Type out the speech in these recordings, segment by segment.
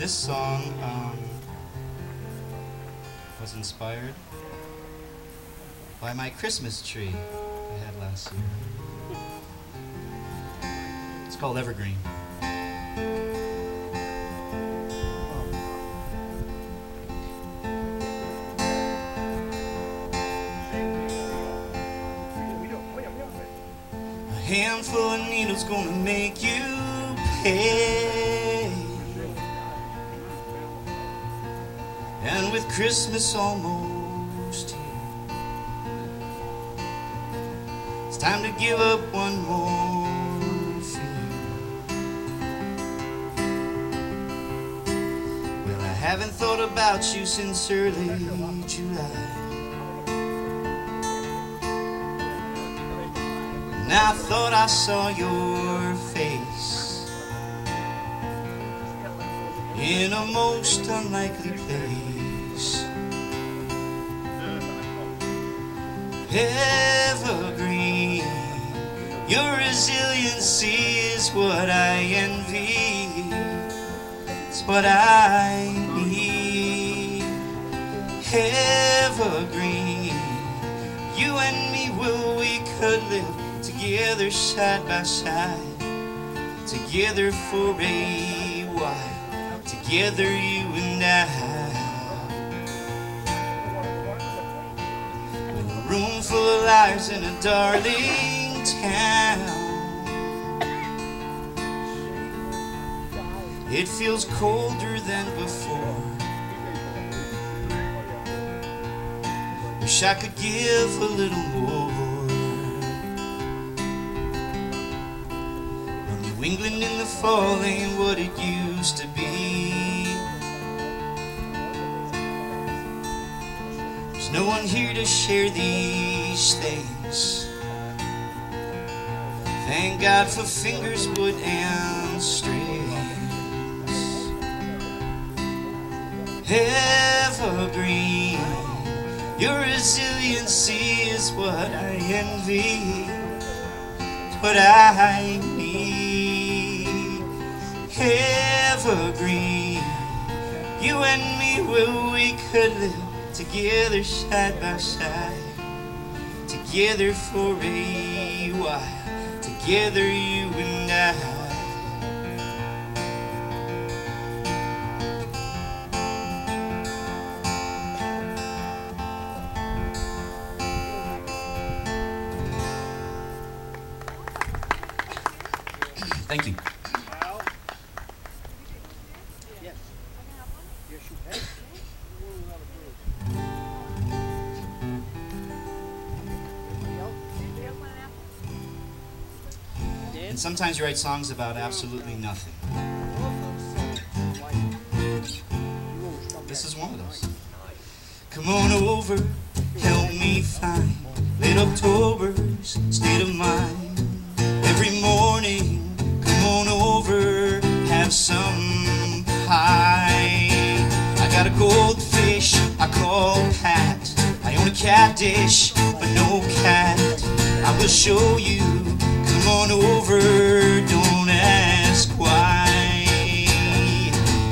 This song was inspired by my Christmas tree I had last year. It's called Evergreen. A handful of needles gonna make you pay. And with Christmas almost here, it's time to give up one more fear. Well, I haven't thought about you since early July, and I thought I saw your face in a most unlikely place. Evergreen, your resiliency is what I envy. It's what I need. Evergreen, you and me, well, we could live together side by side, together for a while, together you and I. Room full of liars in a darling town. It feels colder than before. Wish I could give a little more. Well, New England in the fall ain't what it used to be. No one here to share these things. Thank God for fingers, wood, and strings. Evergreen, your resiliency is what I envy. It's what I need. Evergreen, you and me, well, we could live together side by side, together for a while, together you and I. Thank you. And sometimes you write songs about absolutely nothing. This is one of those. Come on over, help me find late October's state of mind. Every morning, come on over, have some pie. I got a goldfish I call Pat. I own a cat dish, but no cat. I will show you. Come on over, don't ask why.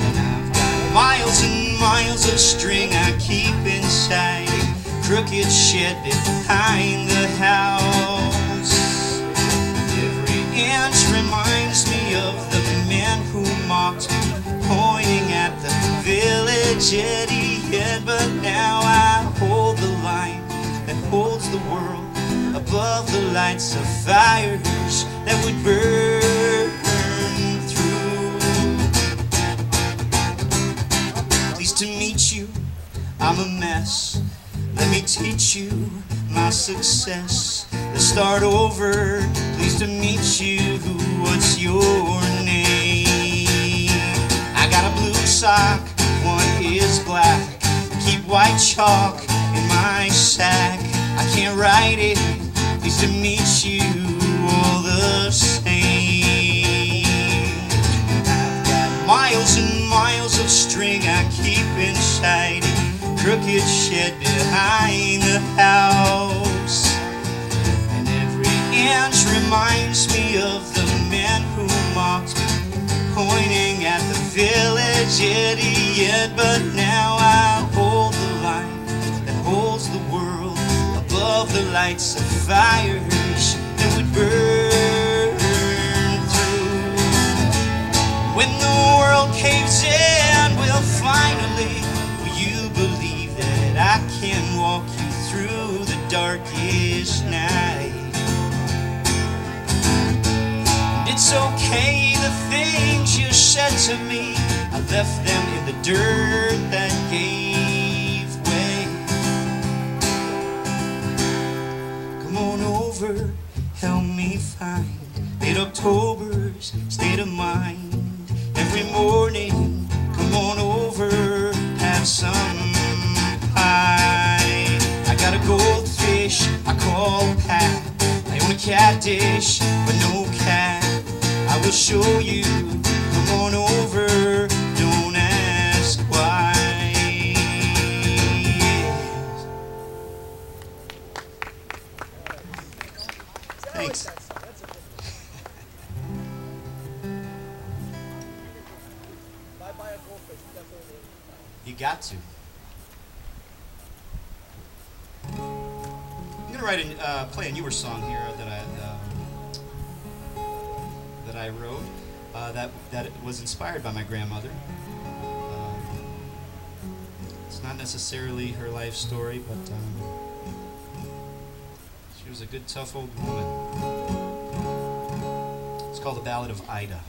And I've got miles and miles of string I keep inside a crooked shed behind the house. Every inch reminds me of the men who mocked me, pointing at the village idiot. But now I hold the line that holds the world above the lights of fires that would burn through. Pleased to meet you, I'm a mess. Let me teach you my success. Let's start over. Pleased to meet you, what's your name? I got a blue sock, one is black. Keep white chalk in my sack. I can't write it. Pleased to meet you all the same. I've got miles and miles of string I keep inside a crooked shed behind the house. And every inch reminds me of the men who mocked me, pointing at the village tragedy yet, but now I hold the line that holds the world above the lights of fires that would burn through. When the world caves in, well, finally, will you believe that I can walk you through the darkest night? And it's okay, the things you said to me, I left them in the dirt that gave way. Come on over, help me find late October's state of mind. Every morning, come on over, have some pie. I got a goldfish I call Pat. I own a cat dish, but no cat. I will show you, come on over, don't ask why. Thanks. You got to. I'm gonna play a newer song here that I wrote that was inspired by my grandmother. It's not necessarily her life story, but she was a good, tough old woman. It's called The Ballad of Ida.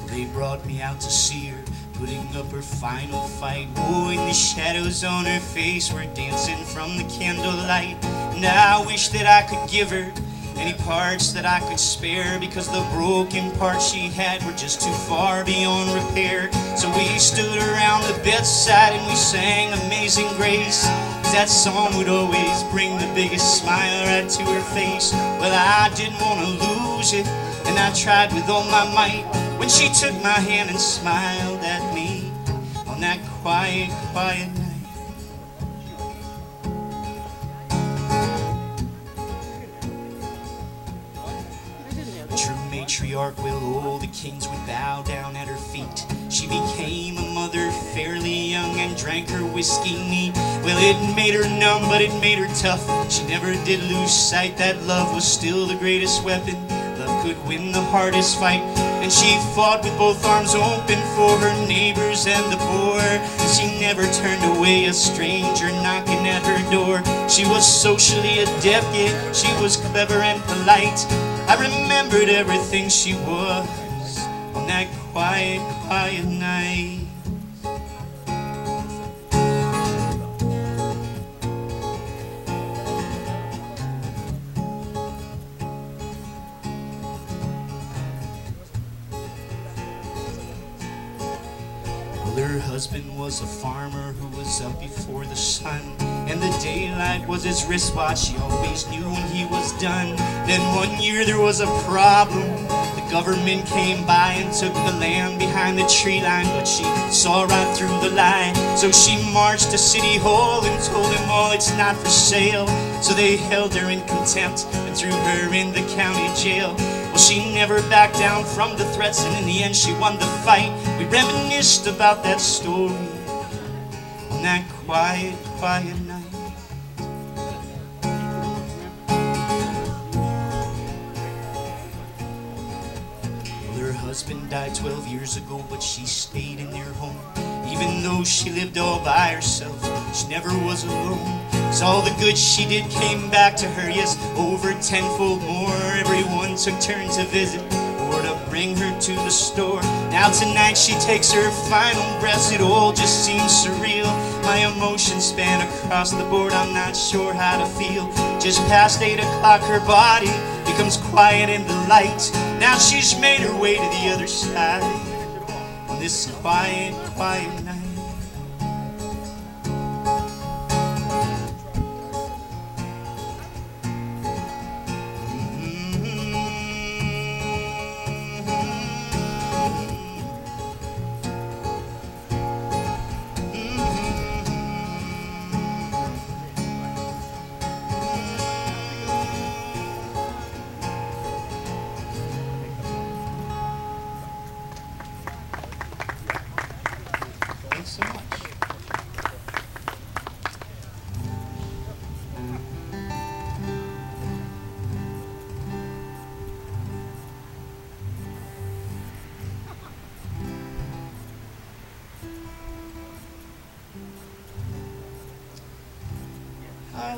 They brought me out to see her, putting up her final fight. Oh, and the shadows on her face were dancing from the candlelight. And I wish that I could give her any parts that I could spare, because the broken parts she had were just too far beyond repair. So we stood around the bedside and we sang Amazing Grace, 'cause that song would always bring the biggest smile right to her face. Well, I didn't want to lose it, and I tried with all my might, when she took my hand and smiled at me on that quiet, quiet night. True matriarch, well, all the kings would bow down at her feet. She became a mother fairly young and drank her whiskey neat. Well, it made her numb, but it made her tough. She never did lose sight that love was still the greatest weapon. Love could win the hardest fight. And she fought with both arms open for her neighbors and the poor. And she never turned away a stranger knocking at her door. She was socially adept, yet she was clever and polite. I remembered everything she was on that quiet, quiet night. Her husband was a farmer who was up before the sun, and the daylight was his wristwatch. She always knew when he was done. Then one year there was a problem. The government came by and took the land behind the tree line, but she saw right through the lie. So she marched to City Hall and told him, oh, it's not for sale. So they held her in contempt and threw her in the county jail. Well, she never backed down from the threats, and in the end she won the fight. We reminisced about that story on that quiet, quiet night. Well, her husband died 12 years ago, but she stayed in their home. Even though she lived all by herself, she never was alone. 'Cause all the good she did came back to her, yes, over tenfold more. Everyone took turns to visit or to bring her to the store. Now tonight she takes her final breaths. It all just seems surreal. My emotions span across the board. I'm not sure how to feel. Just past 8 o'clock her body becomes quiet in the light. Now she's made her way to the other side on this quiet, quiet night.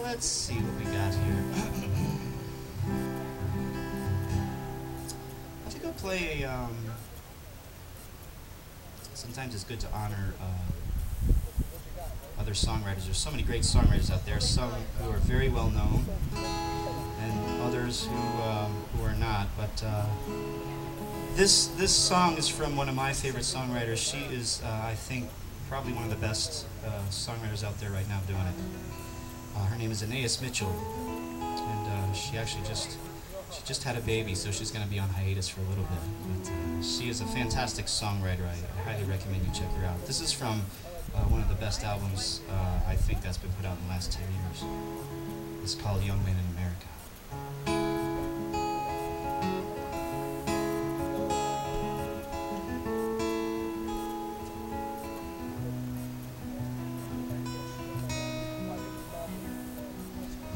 Let's see what we got here. I think I'll play a. Sometimes it's good to honor other songwriters. There's so many great songwriters out there. Some who are very well known, and others who are not. But this song is from one of my favorite songwriters. She is, I think, probably one of the best songwriters out there right now doing it. Her name is Allain Mitchell, and she actually just had a baby, so she's going to be on hiatus for a little bit. But she is a fantastic songwriter. I highly recommend you check her out. This is from one of the best albums I think that's been put out in the last 10 years. It's called Young Men in America.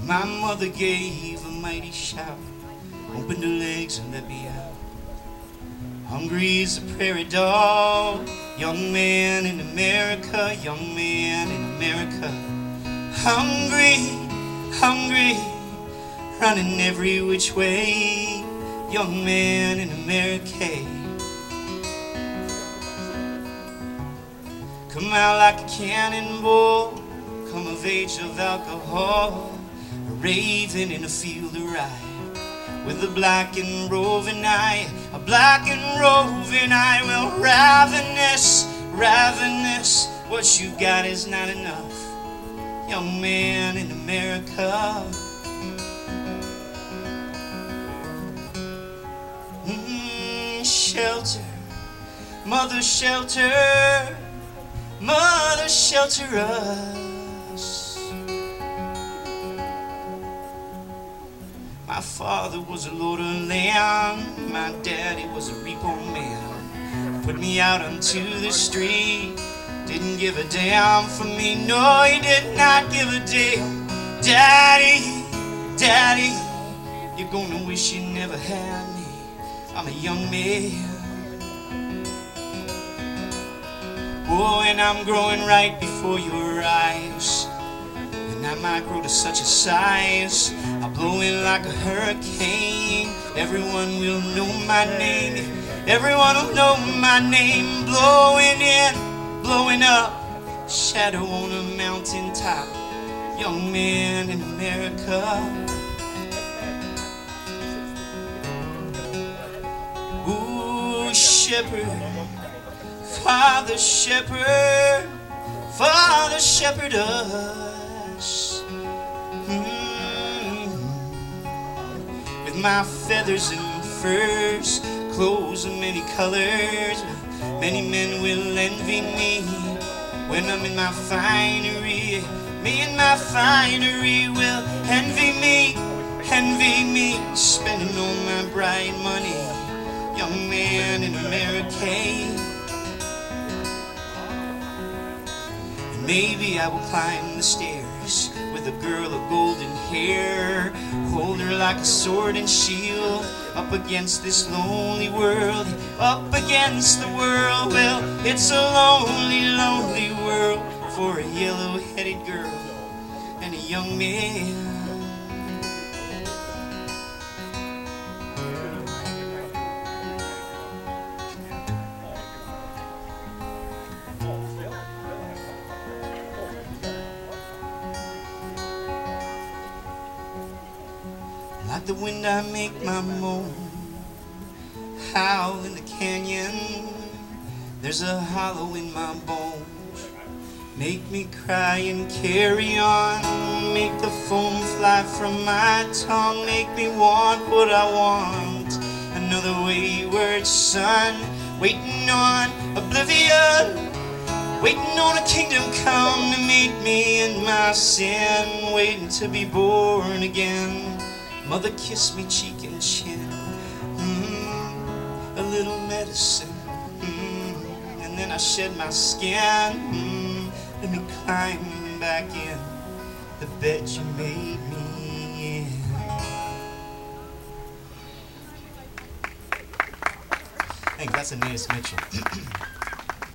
My mother gave a mighty shout, opened her legs and let me out. Hungry as a prairie dog, young man in America, young man in America. Hungry, hungry, running every which way, young man in America. Come out like a cannonball, come of age of alcohol, a raven in a field of rye, with a black and roving eye, a black and roving eye. Well, ravenous, ravenous, what you got is not enough, young man in America. Shelter, mother shelter, mother shelter us. My father was a lord of land, my daddy was a repo man. Put me out onto the street, didn't give a damn for me, no, he did not give a damn. Daddy, daddy, you're gonna wish you never had me, I'm a young man. Oh, and I'm growing right before your eyes, and I might grow to such a size, I'll blow in like a hurricane. Everyone will know my name, everyone will know my name. Blowing in, blowing up, shadow on a mountaintop, young man in America. Ooh, shepherd, Father shepherd, Father shepherd us. With my feathers and furs, clothes of many colors, many men will envy me when I'm in my finery. Me and my finery will envy me, spending all my bright money, young man in America. Maybe I will climb the stairs with a girl of golden hair, hold her like a sword and shield, up against this lonely world, up against the world. Well, it's a lonely, lonely world for a yellow-headed girl and a young man. Like the wind I make my moan, howl in the canyon, there's a hollow in my bones. Make me cry and carry on, make the foam fly from my tongue, make me want what I want. Another wayward son, waiting on oblivion, waiting on a kingdom come to meet me in my sin, waiting to be born again. Mother kissed me cheek and chin, a little medicine, and then I shed my skin. Let me climb back in the bed you made me in. I think that's Allain Mitchell.